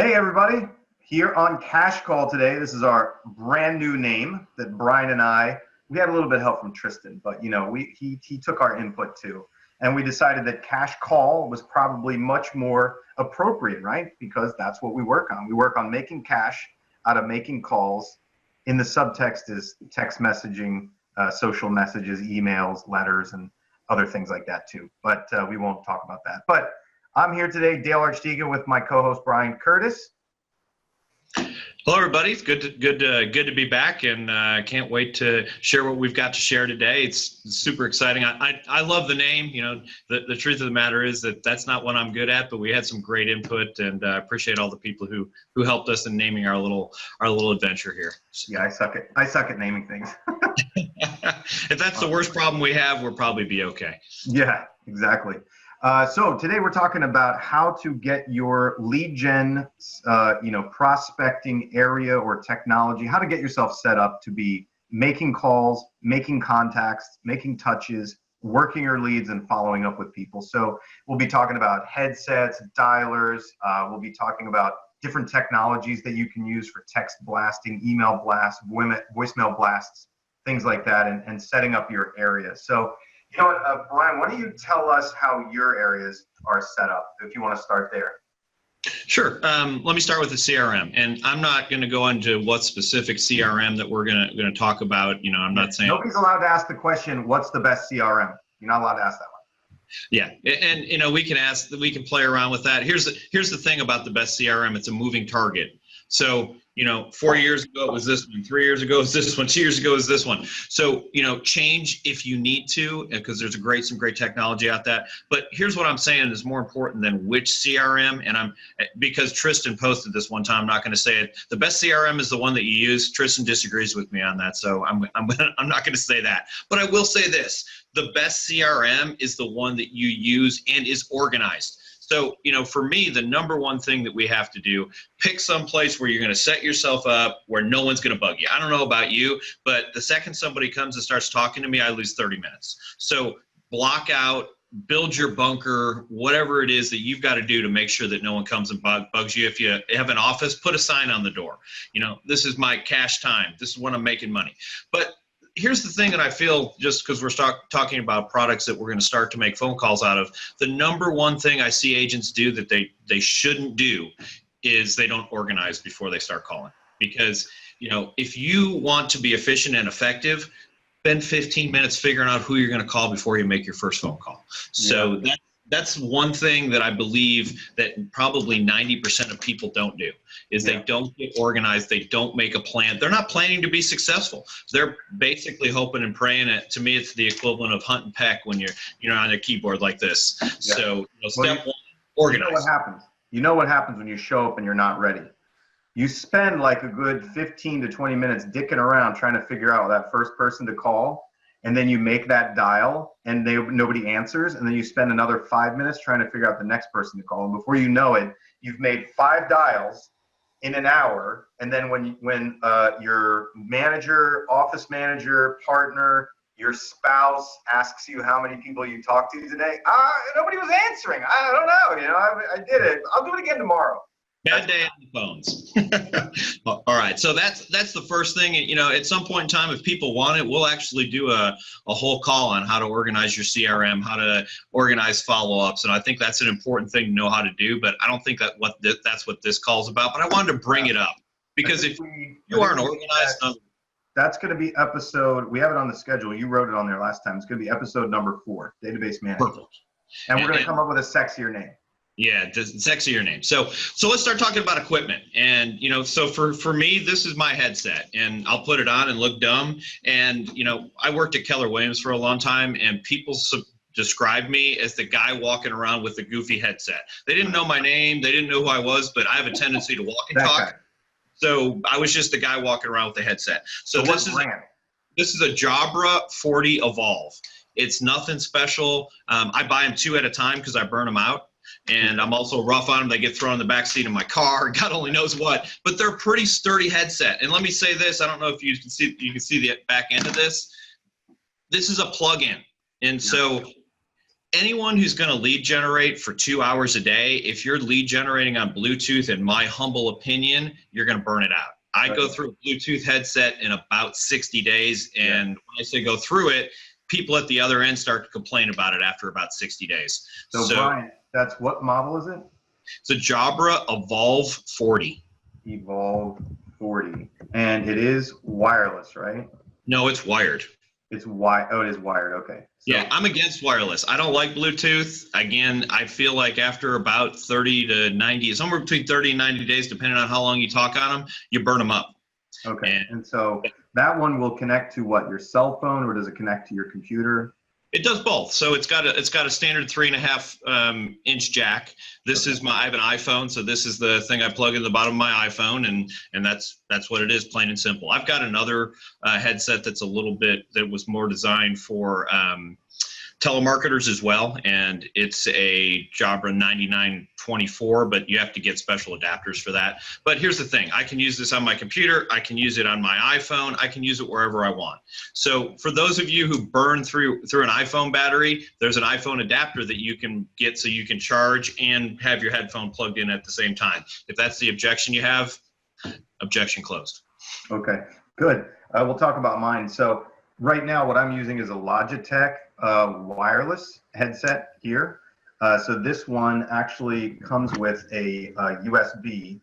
Hey everybody, here on Cash Call today. This is our brand new name that Brian and we had a little bit of help from Tristan, but he took our input too. And we decided that Cash Call was probably much more appropriate, right? Because that's what we work on. We work on making cash out of making calls. In the subtext is text messaging, social messages, emails, letters, and other things like that too. But we won't talk about that. But I'm here today, Dale Archdekin, with my co-host Brian Curtis. Hello, everybody. It's good to be back, and can't wait to share what we've got to share today. It's super exciting. I love the name. You know, the truth of the matter is that that's not what I'm good at, but we had some great input, and I appreciate all the people who helped us in naming our little adventure here. So. Yeah, I suck at naming things. If that's the worst problem we have, we'll probably be okay. Yeah, exactly. So today we're talking about how to get your lead gen, prospecting area or technology, how to get yourself set up to be making calls, making contacts, making touches, working your leads, and following up with people. So we'll be talking about headsets, dialers. We'll be talking about different technologies that you can use for text blasting, email blasts, voicemail blasts, things like that, and setting up your area. So, you know what, Brian, why don't you tell us how your areas are set up, if you want to start there? Sure. Let me start with the CRM, and I'm not going to go into what specific CRM that we're going to talk about. You know, I'm not saying nobody's allowed to ask the question, "What's the best CRM?" You're not allowed to ask that one. Yeah, and we can play around with that. Here's the thing about the best CRM: it's a moving target. So, 4 years ago it was this one, 3 years ago it was this one, 2 years ago it was this one. So, change if you need to, because there's some great technology out there. But here's what I'm saying is more important than which CRM, and because Tristan posted this one time, I'm not going to say it. The best CRM is the one that you use. Tristan disagrees with me on that, so I'm not going to say that. But I will say this: the best CRM is the one that you use and is organized. So, for me, the number one thing that we have to do, pick some place where you're going to set yourself up where no one's going to bug you. I don't know about you, but the second somebody comes and starts talking to me, I lose 30 minutes. So block out, build your bunker, whatever it is that you've got to do to make sure that no one comes and bugs you. If you have an office, put a sign on the door. This is my cash time. This is when I'm making money. But here's the thing that I feel, just because we're talking about products that we're going to start to make phone calls out of, the number one thing I see agents do that they shouldn't do is they don't organize before they start calling. Because, if you want to be efficient and effective, spend 15 minutes figuring out who you're going to call before you make your first phone call. So yeah. That's one thing that I believe that probably 90% of people don't do, is they don't get organized. They don't make a plan. They're not planning to be successful. They're basically hoping and praying. To me, it's the equivalent of hunt and peck when you're on a keyboard like this. Yeah. So step one, organize. You know what happens when you show up and you're not ready. You spend like a good 15 to 20 minutes dicking around trying to figure out that first person to call. And then you make that dial and nobody answers, and then you spend another 5 minutes trying to figure out the next person to call. And before you know it, you've made 5 dials in an hour. And then when your manager, office manager, partner, your spouse asks you how many people you talked to today, nobody was answering. I don't know. I did it. I'll do it again tomorrow. Bad day on the phones. All right, so that's the first thing. At some point in time, if people want it, we'll actually do a whole call on how to organize your CRM, how to organize follow-ups, and I think that's an important thing to know how to do. But I don't think that's what this call's about. But I wanted to bring it up because if you aren't organized, that's going to be episode. We have it on the schedule. You wrote it on there last time. It's going to be episode number 4, database management. Perfect. And we're going to come up with a sexier name. Yeah, the sexier name. So let's start talking about equipment. And, so for me, this is my headset, and I'll put it on and look dumb. And, I worked at Keller Williams for a long time, and people described me as the guy walking around with the goofy headset. They didn't know my name. They didn't know who I was, but I have a tendency to walk and talk. Guy. So I was just the guy walking around with the headset. So this is a Jabra 40 Evolve. It's nothing special. I buy them 2 at a time because I burn them out. And I'm also rough on them. They get thrown in the back seat of my car. God only knows what. But they're a pretty sturdy headset. And let me say this. I don't know if you can see the back end of this. This is a plug-in. And so anyone who's going to lead generate for 2 hours a day, if you're lead generating on Bluetooth, in my humble opinion, you're going to burn it out. I go through a Bluetooth headset in about 60 days. And when I say go through it, people at the other end start to complain about it after about 60 days. So Brian, that's what model is it? It's a Jabra Evolve 40. Evolve 40. And it is wireless, right? No, it's wired. It's oh, it is wired. Okay. So, yeah, I'm against wireless. I don't like Bluetooth. Again, I feel like after about 30 to 90, somewhere between 30 and 90 days, depending on how long you talk on them, you burn them up. Okay. And so that one will connect to what, your cell phone, or does it connect to your computer? It does both. So it's got a standard 3.5 inch jack. This is I have an iPhone, so this is the thing I plug in the bottom of my iPhone, and that's what it is, plain and simple. I've got another headset that was more designed for telemarketers as well, and it's a Jabra 9924, but you have to get special adapters for that. But here's the thing, I can use this on my computer, I can use it on my iPhone, I can use it wherever I want. So for those of you who burn through an iPhone battery, there's an iPhone adapter that you can get so you can charge and have your headphone plugged in at the same time. If that's the objection you have, objection closed. Okay, good. We'll talk about mine. So right now what I'm using is a Logitech wireless headset here. So this one actually comes with a USB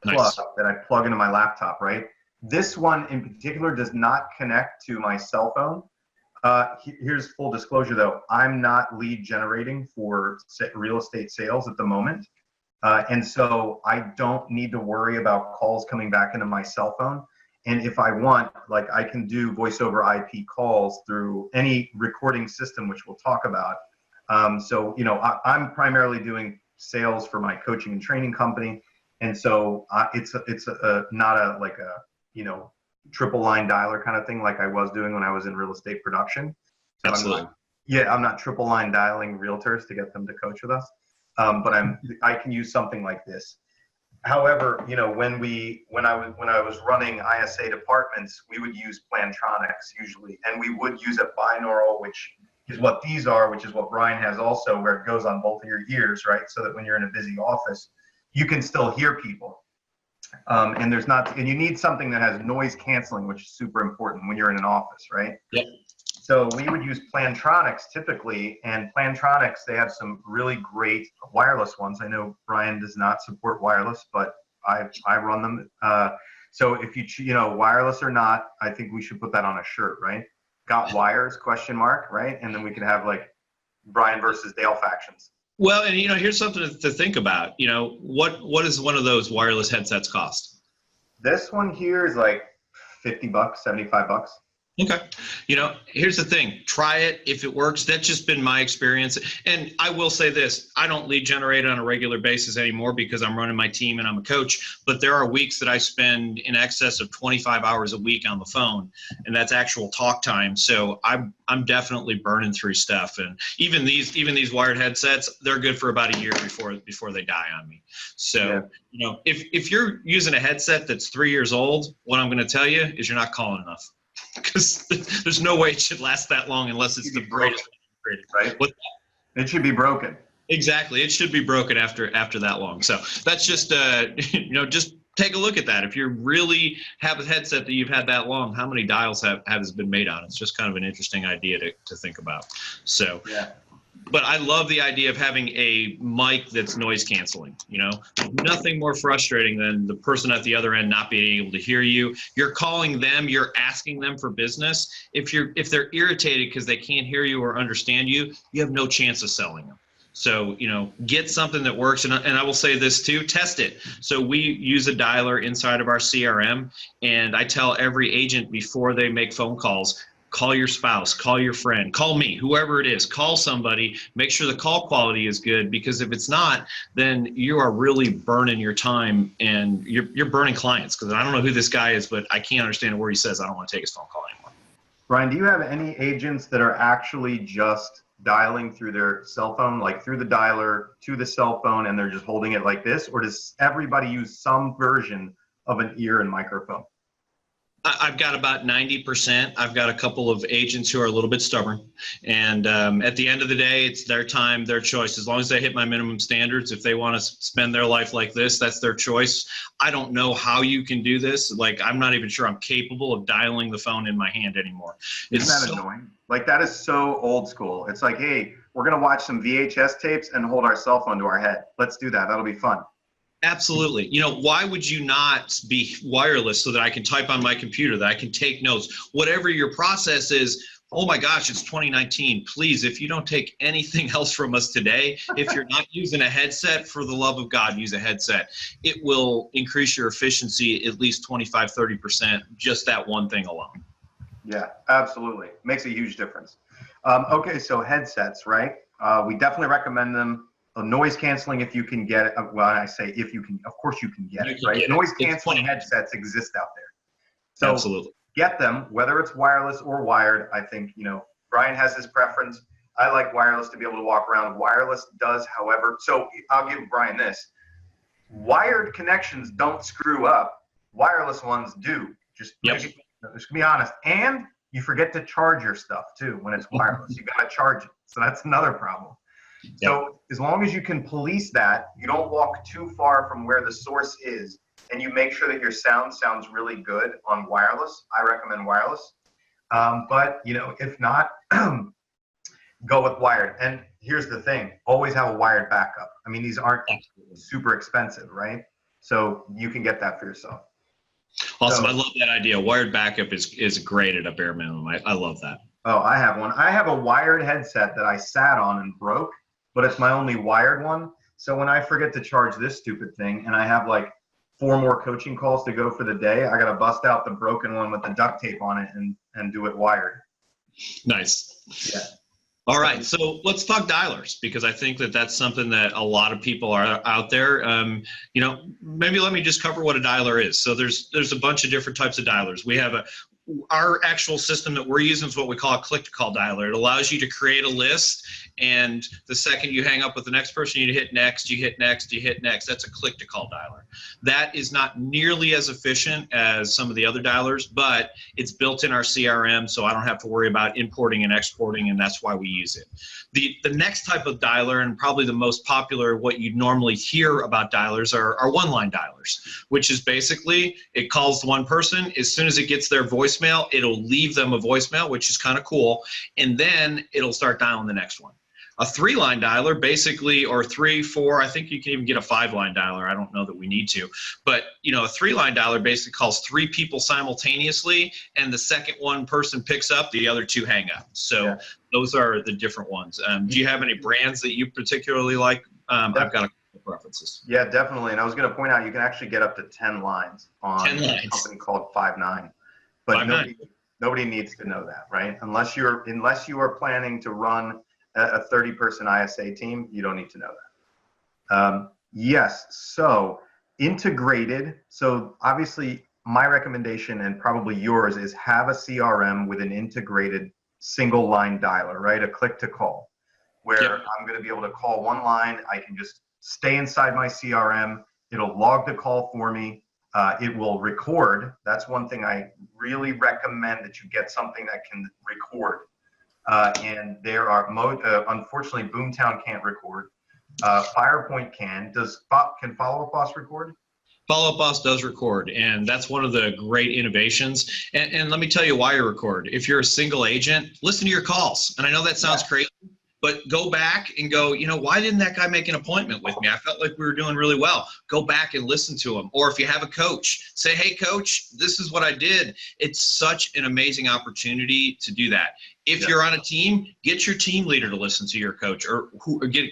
plug that I plug into my laptop, right? This one in particular does not connect to my cell phone. Here's full disclosure though, I'm not lead generating for real estate sales at the moment. And so I don't need to worry about calls coming back into my cell phone. And if I want, like, I can do voice over IP calls through any recording system, which we'll talk about. So, you know, I'm primarily doing sales for my coaching and training company. And so it's not a you know, triple line dialer kind of thing like I was doing when I was in real estate production. So Absolutely. I'm not triple line dialing realtors to get them to coach with us. But I can use something like this. However, you know, when I was running ISA departments, we would use Plantronics usually, and we would use a binaural, which is what these are, which is what Brian has also, where it goes on both of your ears, right? So that when you're in a busy office, you can still hear people. And you need something that has noise canceling, which is super important when you're in an office, right? Yep. So we would use Plantronics typically, and Plantronics, they have some really great wireless ones. I know Brian does not support wireless, but I run them. So if you know, wireless or not, I think we should put that on a shirt, right? Got wires, ? Right? And then we can have like Brian versus Dale factions. Well, and you know, here's something to think about. You know, what does one of those wireless headsets cost? This one here is like $50, $75. Okay. You know, here's the thing. Try it. If it works, that's just been my experience. And I will say this, I don't lead generate on a regular basis anymore because I'm running my team and I'm a coach, but there are weeks that I spend in excess of 25 hours a week on the phone, and that's actual talk time. So I'm definitely burning through stuff. And even these wired headsets, they're good for about a year before they die on me. So, yeah. You know, if you're using a headset that's 3 years old, what I'm going to tell you is you're not calling enough. Because there's no way it should last that long unless it's the greatest created, right? It should be broken. Exactly, it should be broken after that long. So that's just you know, just take a look at that. If you really have a headset that you've had that long, how many dials has been made on it? It's just kind of an interesting idea to think about. So yeah. But I love the idea of having a mic that's noise canceling. You know, nothing more frustrating than the person at the other end not being able to hear you. You're calling them, you're asking them for business. If they're irritated because they can't hear you or understand you, you have no chance of selling them. So, you know, get something that works. And I will say this too, test it. So we use a dialer inside of our CRM, and I tell every agent before they make phone calls, call your spouse, call your friend, call me, whoever it is, call somebody, make sure the call quality is good, because if it's not, then you are really burning your time and you're burning clients, because I don't know who this guy is, but I can't understand a word he says. I don't want to take his phone call anymore. Brian, do you have any agents that are actually just dialing through their cell phone, like through the dialer to the cell phone, and they're just holding it like this? Or does everybody use some version of an ear and microphone? I've got about 90%. I've got a couple of agents who are a little bit stubborn. And at the end of the day, it's their time, their choice. As long as they hit my minimum standards, if they want to spend their life like this, that's their choice. I don't know how you can do this. Like, I'm not even sure I'm capable of dialing the phone in my hand anymore. Isn't that annoying? Like, that is so old school. It's like, hey, we're going to watch some VHS tapes and hold our cell phone to our head. Let's do that. That'll be fun. Absolutely. You know, why would you not be wireless so that I can type on my computer, that I can take notes, whatever your process is? Oh my gosh, it's 2019. Please, if you don't take anything else from us today, if you're not using a headset, for the love of God, use a headset. It will increase your efficiency at least 25, 30%, just that one thing alone. Yeah, absolutely. Makes a huge difference. Okay, so headsets, right? We definitely recommend them. Noise canceling, if you can get it. Well, I say if you can, of course you can get it, right? Noise canceling headsets exist out there. So absolutely. Get them, whether it's wireless or wired. I think, you know, Brian has his preference. I like wireless to be able to walk around. Wireless does, however, so I'll give Brian this. Wired connections don't screw up. Wireless ones do. Just be honest. And you forget to charge your stuff too when it's wireless. You got to charge it. So that's another problem. So as long as you can police that, you don't walk too far from where the source is, and you make sure that your sound sounds really good on wireless, I recommend wireless. But, you know, if not, go with wired. And here's the thing, always have a wired backup. I mean, these aren't super expensive, right? So you can get that for yourself. Awesome. So, I love that idea. Wired backup is great at a bare minimum. I love that. Oh, I have one. I have a wired headset that I sat on and broke, but it's my only wired one. So when I forget to charge this stupid thing and I have like 4 more coaching calls to go for the day, I got to bust out the broken one with the duct tape on it and do it wired. Nice. Yeah. All right. So let's talk dialers, because I think that that's something that a lot of people are out there. You know, maybe let me just cover what a dialer is. So there's a bunch of different types of dialers. We have our actual system that we're using is what we call a click-to-call dialer. It allows you to create a list, and the second you hang up with the next person, you hit next, you hit next, you hit next. That's a click-to-call dialer. That is not nearly as efficient as some of the other dialers, but it's built in our CRM, so I don't have to worry about importing and exporting, and that's why we use it. The next type of dialer, and probably the most popular, what you normally hear about dialers, are one-line dialers, which is basically it calls one person. As soon as it gets their voicemail, it'll leave them a voicemail, which is kind of cool, and then it'll start dialing the next one. A 3-line dialer basically, or 3, 4, I think you can even get a 5-line dialer. I don't know that we need to, but you know, a 3-line dialer basically calls 3 people simultaneously, and the second one person picks up, the other 2 hang up. So those are the different ones. Do you have any brands that you particularly like? I've got a couple preferences. Yeah, definitely. And I was going to point out, you can actually get up to 10 lines on a company called 5-9, but nobody needs to know that, right? Unless you are planning to run a 30-person ISA team, you don't need to know that. Yes, so integrated. So obviously my recommendation, and probably yours, is have a CRM with an integrated single line dialer, right? A click to call, where I'm going to be able to call one line. I can just stay inside my CRM. It'll log the call for me. It will record. That's one thing I really recommend, that you get something that can record. And there are unfortunately, Boomtown can't record. Firepoint can. Can Follow Up Boss record? Follow Up Boss does record, and that's one of the great innovations. And let me tell you why you record. If you're a single agent, listen to your calls. And I know that sounds crazy, but go back and go, you know, why didn't that guy make an appointment with me? I felt like we were doing really well. Go back and listen to him. Or if you have a coach, say, hey, coach, this is what I did. It's such an amazing opportunity to do that. If you're on a team, get your team leader to listen to your coach, or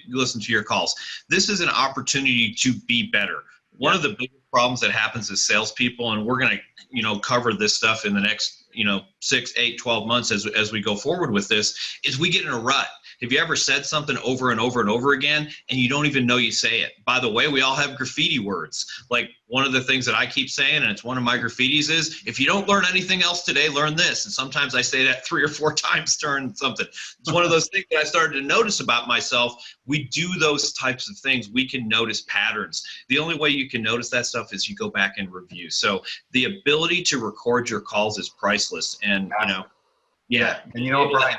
listen to your calls. This is an opportunity to be better. One of the biggest problems that happens as salespeople, and we're going to, you know, cover this stuff in the next, you know, 6, 8, 12 months as we go forward with this, is we get in a rut. Have you ever said something over and over and over again and you don't even know you say it? By the way, we all have graffiti words. Like one of the things that I keep saying, and it's one of my graffitis, is if you don't learn anything else today, learn this. And sometimes I say that 3 or 4 times during something. It's one of those things that I started to notice about myself. We do those types of things. We can notice patterns. The only way you can notice that stuff is you go back and review. So the ability to record your calls is priceless. And, you know, yeah. And you know, Brian,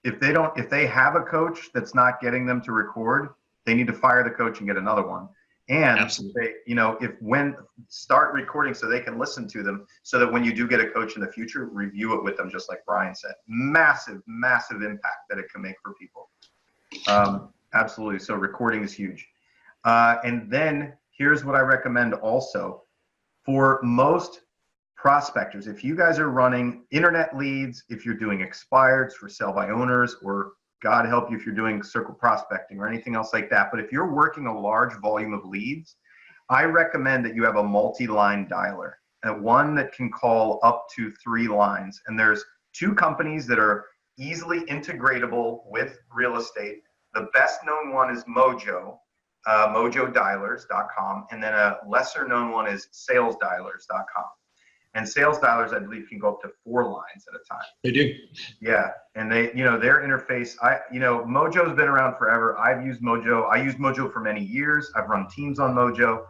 if they have a coach that's not getting them to record, they need to fire the coach and get another one. And absolutely, start recording so they can listen to them, so that when you do get a coach in the future, review it with them, just like Brian said. Massive, massive impact that it can make for people. Absolutely. So recording is huge. And then here's what I recommend also for most prospectors. If you guys are running internet leads, if you're doing expireds for sell by owners, or God help you if you're doing circle prospecting or anything else like that, but if you're working a large volume of leads, I recommend that you have a multi-line dialer, and one that can call up to 3 lines. And there's 2 companies that are easily integratable with real estate. The best known one is Mojo, mojodialers.com, and then a lesser known one is salesdialers.com. And sales dialers, I believe, can go up to 4 lines at a time. They do. Yeah, and they, their interface. Mojo's been around forever. I've used Mojo. I used Mojo for many years. I've run teams on Mojo.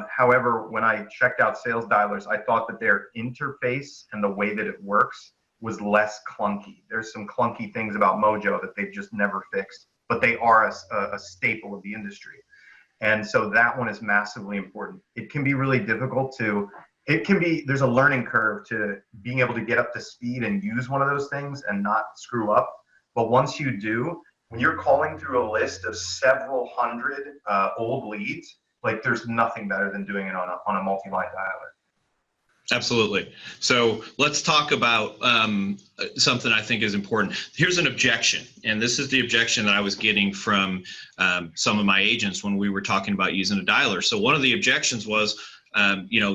However, when I checked out sales dialers, I thought that their interface and the way that it works was less clunky. There's some clunky things about Mojo that they've just never fixed, but they are a staple of the industry. And so that one is massively important. It can be really difficult there's a learning curve to being able to get up to speed and use one of those things and not screw up. But once you do, when you're calling through a list of several hundred old leads, like there's nothing better than doing it on a multi-line dialer. Absolutely. So let's talk about something I think is important. Here's an objection, and this is the objection that I was getting from some of my agents when we were talking about using a dialer. So one of the objections was,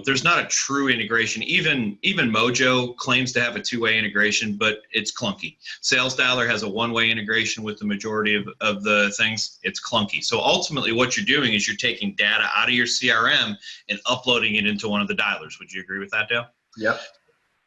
there's not a true integration. Even Mojo claims to have a 2-way integration, but it's clunky. Sales Dialer has a 1-way integration with the majority of the things. It's clunky. So ultimately what you're doing is you're taking data out of your CRM and uploading it into one of the dialers. Would you agree with that, Dale? Yep.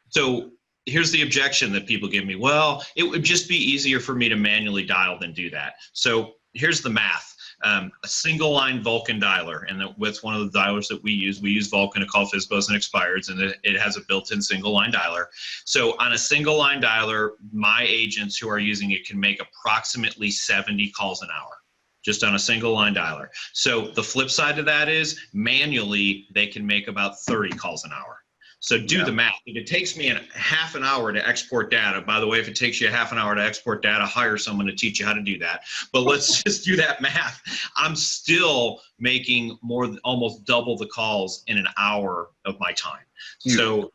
So here's the objection that people give me. Well, it would just be easier for me to manually dial than do that. So here's the math. A single line Vulcan dialer, and with one of the dialers that we use Vulcan to call FSBOs and expireds, and it has a built-in single line dialer. So on a single line dialer, my agents who are using it can make approximately 70 calls an hour, just on a single line dialer. So the flip side of that is manually they can make about 30 calls an hour. So do the math. If it takes me half an hour to export data, by the way, if it takes you a half an hour to export data, hire someone to teach you how to do that. But let's just do that math. I'm still making almost double the calls in an hour of my time. So,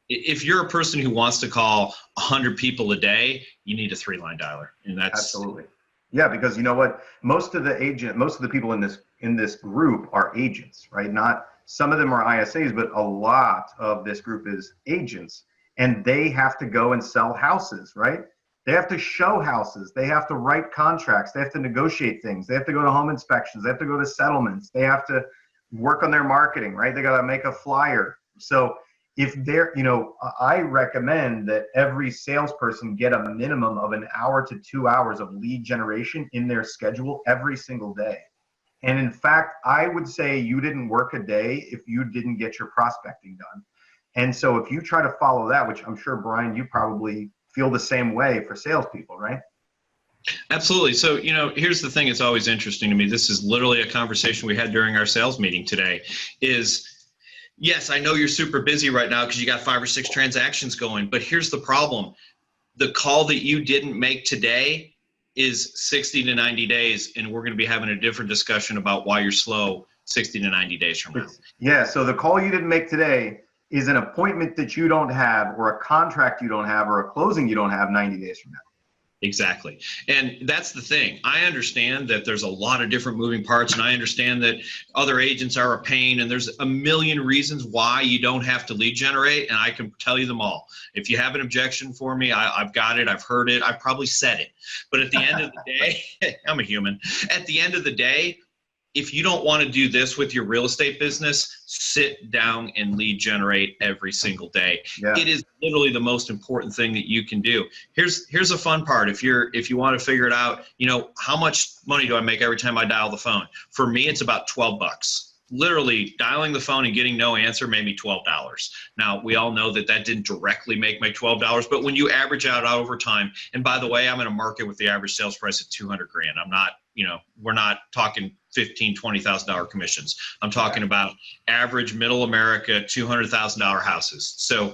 if you're a person who wants to call 100 people a day, you need a 3-line dialer. And that's absolutely. Yeah, because you know what? Most of the people in this group are agents, right? Some of them are ISAs, but a lot of this group is agents, and they have to go and sell houses, right? They have to show houses. They have to write contracts. They have to negotiate things. They have to go to home inspections. They have to go to settlements. They have to work on their marketing, right? They got to make a flyer. So if they're, I recommend that every salesperson get a minimum of an hour to 2 hours of lead generation in their schedule every single day. And in fact, I would say you didn't work a day if you didn't get your prospecting done. And so if you try to follow that, which I'm sure, Brian, you probably feel the same way for salespeople, right? Absolutely. So, here's the thing that's always interesting to me. This is literally a conversation we had during our sales meeting today is, yes, I know you're super busy right now because you got 5 or 6 transactions going, but here's the problem. The call that you didn't make today is 60 to 90 days, and we're going to be having a different discussion about why you're slow 60 to 90 days from now. Yeah, so the call you didn't make today is an appointment that you don't have, or a contract you don't have, or a closing you don't have 90 days from now. Exactly. And that's the thing. I understand that there's a lot of different moving parts, and I understand that other agents are a pain, and there's a million reasons why you don't have to lead generate, and I can tell you them all. If you have an objection for me, I've got it, I've heard it, I've probably said it. But at the end of the day, I'm a human. At the end of the day, if you don't want to do this with your real estate business, sit down and lead generate every single day. Yeah. It is literally the most important thing that you can do. Here's a fun part. If you want to figure it out, how much money do I make every time I dial the phone? For me, it's about $12. Literally dialing the phone and getting no answer made me $12. Now, we all know that didn't directly make my $12, but when you average out over time, and by the way, I'm in a market with the average sales price at $200,000. I'm not, we're not talking $15,000, $20,000 commissions. I'm talking about average middle America, $200,000 houses. So,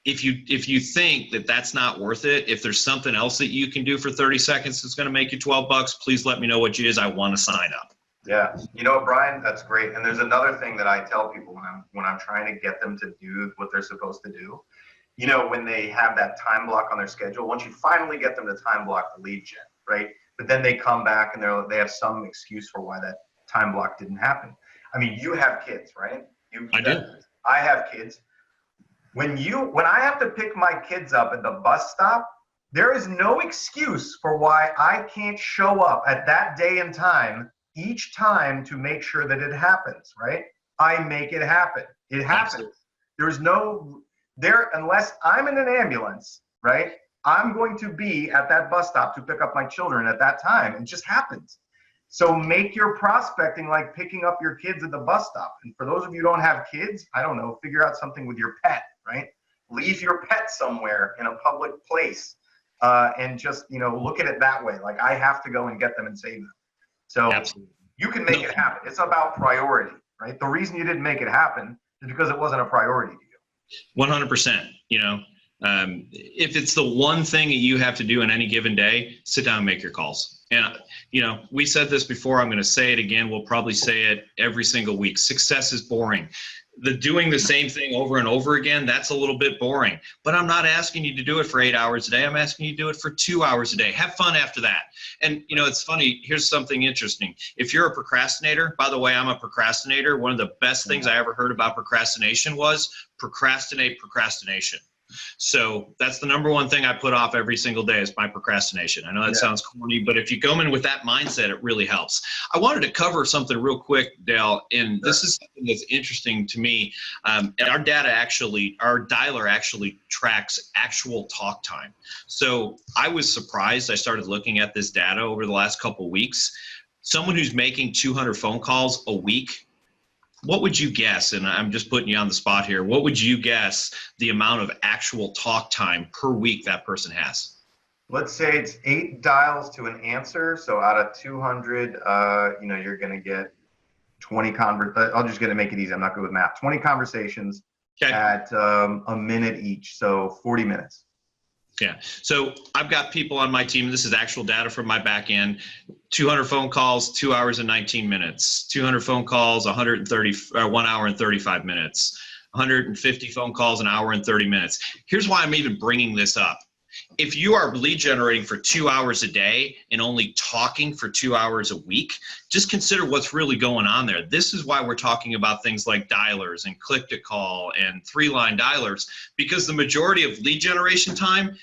if you think that that's not worth it, if there's something else that you can do for 30 seconds that's going to make you $12, please let me know what it is. I want to sign up. Yeah, Brian, that's great. And there's another thing that I tell people when I'm trying to get them to do what they're supposed to do. When they have that time block on their schedule, once you finally get them to time block the lead gen, right? But then they come back and they have some excuse for why that time block didn't happen. I mean, you have kids, right? I do. I have kids. When I have to pick my kids up at the bus stop, there is no excuse for why I can't show up at that day and time each time to make sure that it happens, right? I make it happen. It happens. Absolutely. Unless I'm in an ambulance, right? I'm going to be at that bus stop to pick up my children at that time. It just happens. So make your prospecting like picking up your kids at the bus stop. And for those of you who don't have kids, I don't know, figure out something with your pet, right? Leave your pet somewhere in a public place and just, look at it that way. Like I have to go and get them and save them. So Absolutely. You can make it happen. It's about priority, right? The reason you didn't make it happen is because it wasn't a priority to you. 100%, if it's the one thing that you have to do in any given day, sit down and make your calls. And, we said this before, I'm going to say it again. We'll probably say it every single week. Success is boring. Doing the same thing over and over again, that's a little bit boring. But I'm not asking you to do it for 8 hours a day. I'm asking you to do it for 2 hours a day. Have fun after that. And, it's funny. Here's something interesting. If you're a procrastinator, by the way, I'm a procrastinator. One of the best things I ever heard about procrastination was procrastination. So that's the number one thing I put off every single day is my procrastination. I know that sounds corny, but if you go in with that mindset, it really helps. I wanted to cover something real quick, Dale, and this is something that's interesting to me. And our dialer actually tracks actual talk time. So I was surprised. I started looking at this data over the last couple of weeks. Someone who's making 200 phone calls a week, what would you guess, and I'm just putting you on the spot here, what would you guess the amount of actual talk time per week that person has? Let's say it's 8 dials to an answer. So out of 200, you're going to get 20 I'm just going to make it easy. I'm not good with math. 20 conversations at a minute each. So 40 minutes. Yeah. So I've got people on my team. This is actual data from my back end. 200 phone calls, 2 hours and 19 minutes. 200 phone calls, 1 hour and 35 minutes. 150 phone calls, an hour and 30 minutes. Here's why I'm even bringing this up. If you are lead generating for 2 hours a day and only talking for 2 hours a week, just consider what's really going on there. This is why we're talking about things like dialers and click to call and 3-line dialers, because the majority of lead generation time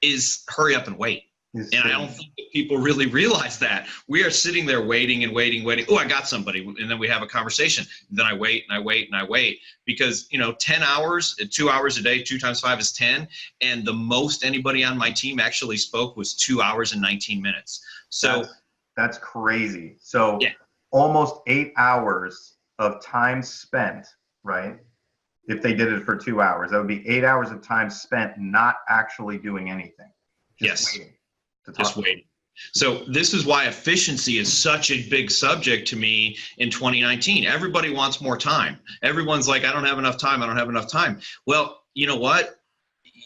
is hurry up and wait. And I don't think that people really realize that. We are sitting there waiting and waiting. Oh, I got somebody. And then we have a conversation. And then I wait and I wait and I wait because, 10 hours, 2 hours a day, 2 times 5 is 10. And the most anybody on my team actually spoke was 2 hours and 19 minutes. So that's crazy. So almost 8 hours of time spent, right? If they did it for 2 hours, that would be 8 hours of time spent not actually doing anything. Just waiting. Just waiting. So this is why efficiency is such a big subject to me in 2019. Everybody wants more time. Everyone's like, I don't have enough time. I don't have enough time. Well, you know what?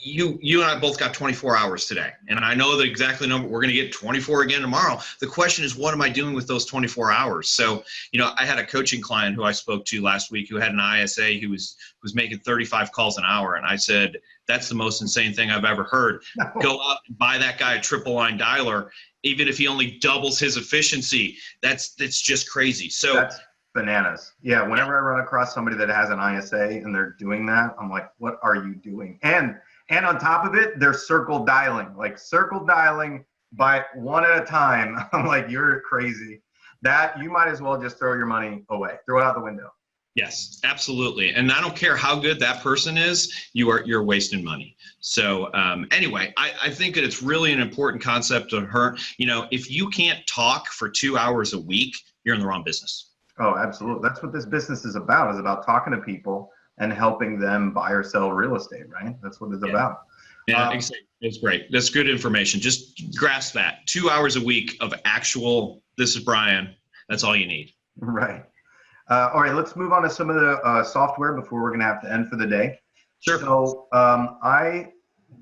you and I both got 24 hours today, and I know the exact number. We're going to get 24 again tomorrow. The question is, what am I doing with those 24 hours? So, I had a coaching client who I spoke to last week who had an ISA who was making 35 calls an hour, and I said, that's the most insane thing I've ever heard. Go out and buy that guy a triple line dialer, even if he only doubles his efficiency. That's just crazy. So that's bananas. Yeah, whenever I run across somebody that has an ISA and they're doing that, I'm like, what are you doing? And on top of it, they're circle dialing by one at a time. I'm like, you're crazy. That you might as well just throw your money away, throw it out the window. Yes, absolutely. And I don't care how good that person is, you're wasting money. So anyway, I think that it's really an important concept to her. If you can't talk for 2 hours a week, you're in the wrong business. Oh, absolutely. That's what this business is about talking to people and helping them buy or sell real estate, right? That's what it's about. Yeah, it's great. That's good information. Just grasp that. 2 hours a week of actual, this is Brian. That's all you need. Right. All right, let's move on to some of the software before we're going to have to end for the day. Sure. So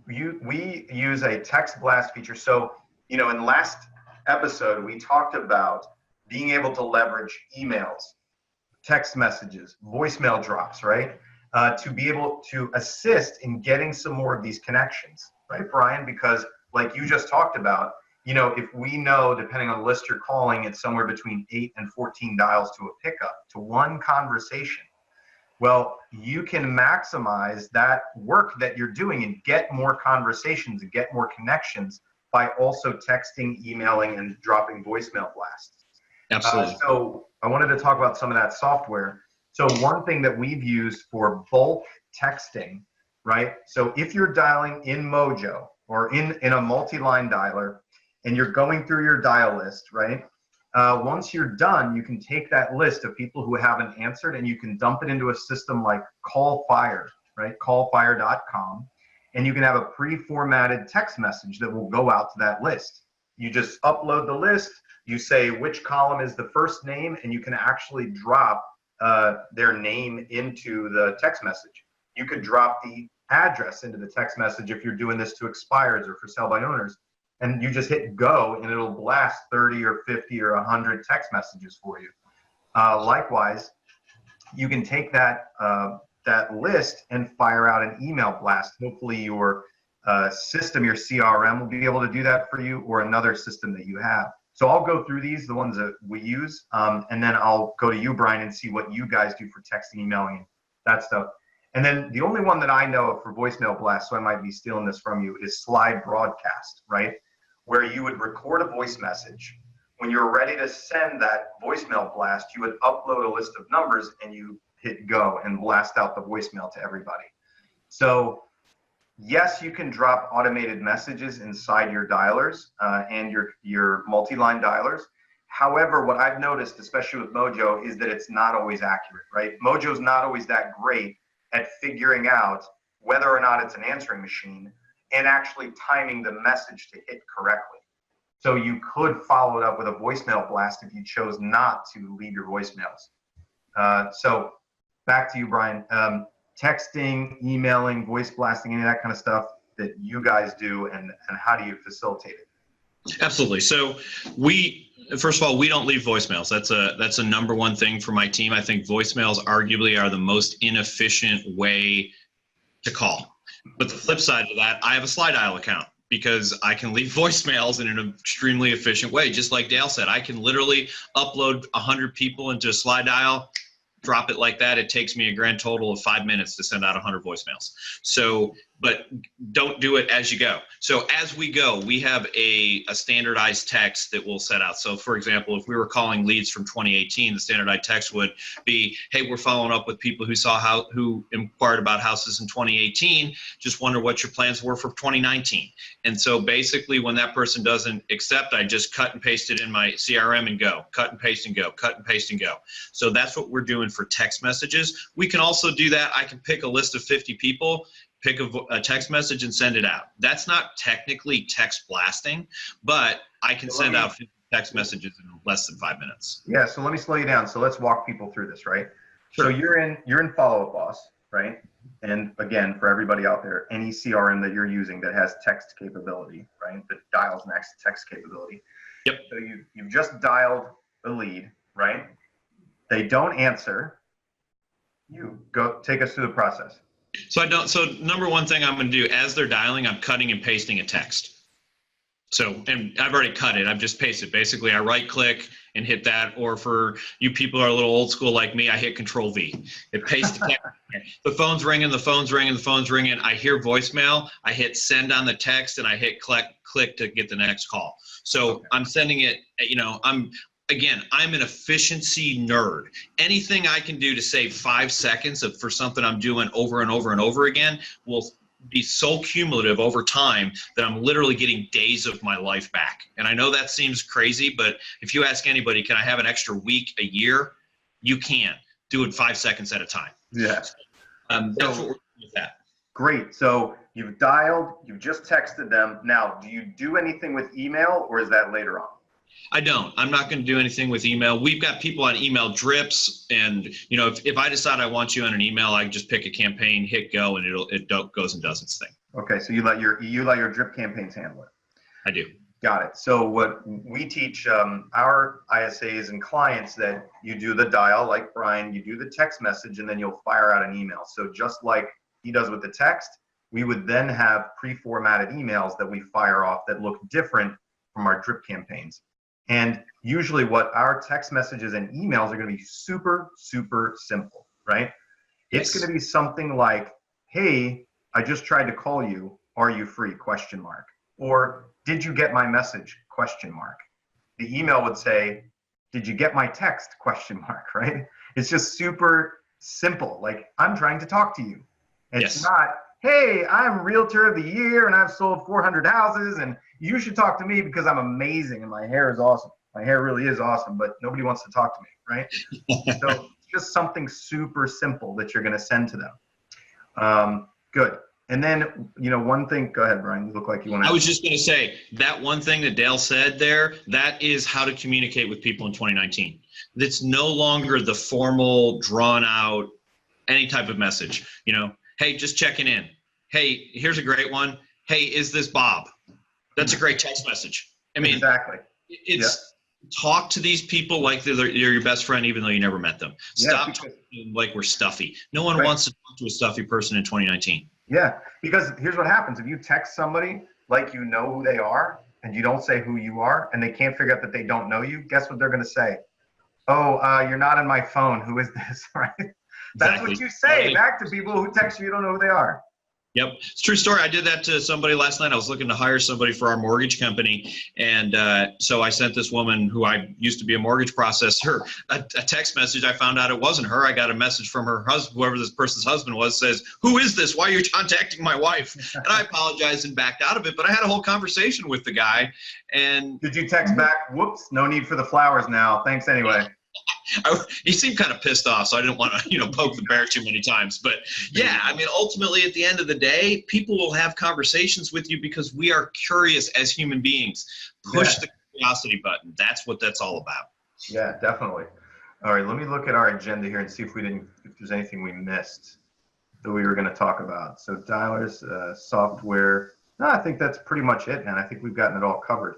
we use a text blast feature. So, in the last episode, we talked about being able to leverage emails, text messages, voicemail drops, right? To be able to assist in getting some more of these connections, right, Brian? Because like you just talked about, if we know, depending on the list you're calling, it's somewhere between 8 and 14 dials to a pickup, to one conversation. Well, you can maximize that work that you're doing and get more conversations and get more connections by also texting, emailing, and dropping voicemail blasts. Absolutely. So I wanted to talk about some of that software. So one thing that we've used for bulk texting, right? So if you're dialing in Mojo or in a multi-line dialer and you're going through your dial list, right? Once you're done, you can take that list of people who haven't answered and you can dump it into a system like CallFire, right? Callfire.com. And you can have a pre-formatted text message that will go out to that list. You just upload the list, you say which column is the first name, and you can actually drop their name into the text message. You could drop the address into the text message if you're doing this to expireds or for sale by owners, and you just hit go and it'll blast 30 or 50 or 100 text messages for you. Likewise, you can take that list and fire out an email blast. Hopefully your system, your CRM will be able to do that for you, or another system that you have. So I'll go through these, the ones that we use, and then I'll go to you, Brian, and see what you guys do for texting, emailing, and that stuff. And then the only one that I know of for voicemail blast, so I might be stealing this from you, is Slide Broadcast, right? Where you would record a voice message. When you're ready to send that voicemail blast, you would upload a list of numbers and you hit go and blast out the voicemail to everybody. So yes, you can drop automated messages inside your dialers and your multi-line dialers. However, what I've noticed, especially with Mojo, is that it's not always accurate, right? Mojo's not always that great at figuring out whether or not it's an answering machine and actually timing the message to hit correctly. So you could follow it up with a voicemail blast if you chose not to leave your voicemails. So back to you, Brian. Texting, emailing, voice blasting, any of that kind of stuff that you guys do, and how do you facilitate it? Absolutely. So first of all, we don't leave voicemails. That's a number one thing for my team. I think voicemails arguably are the most inefficient way to call. But the flip side of that, I have a slide dial account because I can leave voicemails in an extremely efficient way. Just like Dale said, I can literally upload 100 people into a slide dial, drop it like that. It takes me a grand total of 5 minutes to send out 100 voicemails. So, but don't do it as you go. So as we go, we have a standardized text that we'll set out. So for example, if we were calling leads from 2018, the standardized text would be, hey, we're following up with people who inquired about houses in 2018. Just wonder what your plans were for 2019. And so basically when that person doesn't accept, I just cut and paste it in my CRM and go, cut and paste and go, cut and paste and go. So that's what we're doing for text messages. We can also do that. I can pick a list of 50 people, pick a text message and send it out. That's not technically text blasting, but I can send out 50 text messages in less than 5 minutes. Yeah, so let me slow you down. So let's walk people through this, right? Sure. So you're in Follow Up Boss, right? And again, for everybody out there, any CRM that you're using that has text capability, right? That dials next text capability. Yep. So you've just dialed the lead, right? They don't answer. You go take us through the process. So number one thing I'm going to do as they're dialing, I'm cutting and pasting a text. So, and I've already cut it. I've just pasted. Basically, I right click and hit that. Or for you people who are a little old school like me, I hit Control V. It pastes the text. The phone's ringing, the phone's ringing, the phone's ringing. I hear voicemail. I hit send on the text and I hit click to get the next call. So I'm sending it, I'm an efficiency nerd. Anything I can do to save 5 seconds for something I'm doing over and over and over again will be so cumulative over time that I'm literally getting days of my life back. And I know that seems crazy, but if you ask anybody, can I have an extra week, a year? You can. Do it 5 seconds at a time. Yeah. That's what we're doing with that. Great. So you've dialed, you've just texted them. Now, do you do anything with email, or is that later on? I don't. I'm not going to do anything with email. We've got people on email drips, and if I decide I want you on an email, I just pick a campaign, hit go, and it goes and does its thing. Okay, so you let your drip campaigns handle it. I do. Got it. So what we teach our ISAs and clients, that you do the dial like Brian, you do the text message, and then you'll fire out an email. So just like he does with the text, we would then have pre-formatted emails that we fire off that look different from our drip campaigns. And usually what our text messages and emails are going to be super, super simple, right? It's going to be something like, hey, I just tried to call you. Are you free? ? Or did you get my message ? The email would say, did you get my text ? Right? It's just super simple. Like, I'm trying to talk to you. It's not, hey, I'm realtor of the year and I've sold 400 houses and you should talk to me because I'm amazing and my hair is awesome. My hair really is awesome, but nobody wants to talk to me, right? So it's just something super simple that you're going to send to them. Good. And then, one thing, go ahead, Brian, you look like you want to. I was just going to say that one thing that Dale said there, that is how to communicate with people in 2019. It's no longer the formal, drawn out, any type of message, hey, just checking in. Hey, here's a great one. Hey, is this Bob? That's a great text message. I mean, exactly. It's talk to these people like they're your best friend, even though you never met them. Stop talking like we're stuffy. No one wants to talk to a stuffy person in 2019. Yeah, because here's what happens. If you text somebody like you know who they are and you don't say who you are and they can't figure out that they don't know you, guess what they're going to say? Oh, you're not in my phone. Who is this? Right? That's what you say back to people who text you don't know who they are. Yep. It's a true story. I did that to somebody last night. I was looking to hire somebody for our mortgage company. And so I sent this woman who I used to be a mortgage processor a text message. I found out it wasn't her. I got a message from her husband, whoever this person's husband was, says, who is this? Why are you contacting my wife? And I apologized and backed out of it. But I had a whole conversation with the guy. And did you text back, whoops, no need for the flowers now. Thanks anyway. He seemed kind of pissed off, so I didn't want to, poke the bear too many times. But yeah, I mean, ultimately, at the end of the day, people will have conversations with you because we are curious as human beings. Push the curiosity button. That's what that's all about. Yeah, definitely. All right, let me look at our agenda here and see if there's anything we missed that we were going to talk about. So dialers, software. No, I think that's pretty much it, man. I think we've gotten it all covered.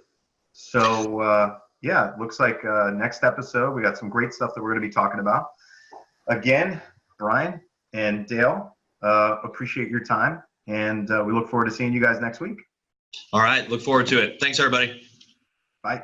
So yeah, it looks like next episode, we got some great stuff that we're going to be talking about. Again, Brian and Dale, appreciate your time, and we look forward to seeing you guys next week. All right, look forward to it. Thanks, everybody. Bye.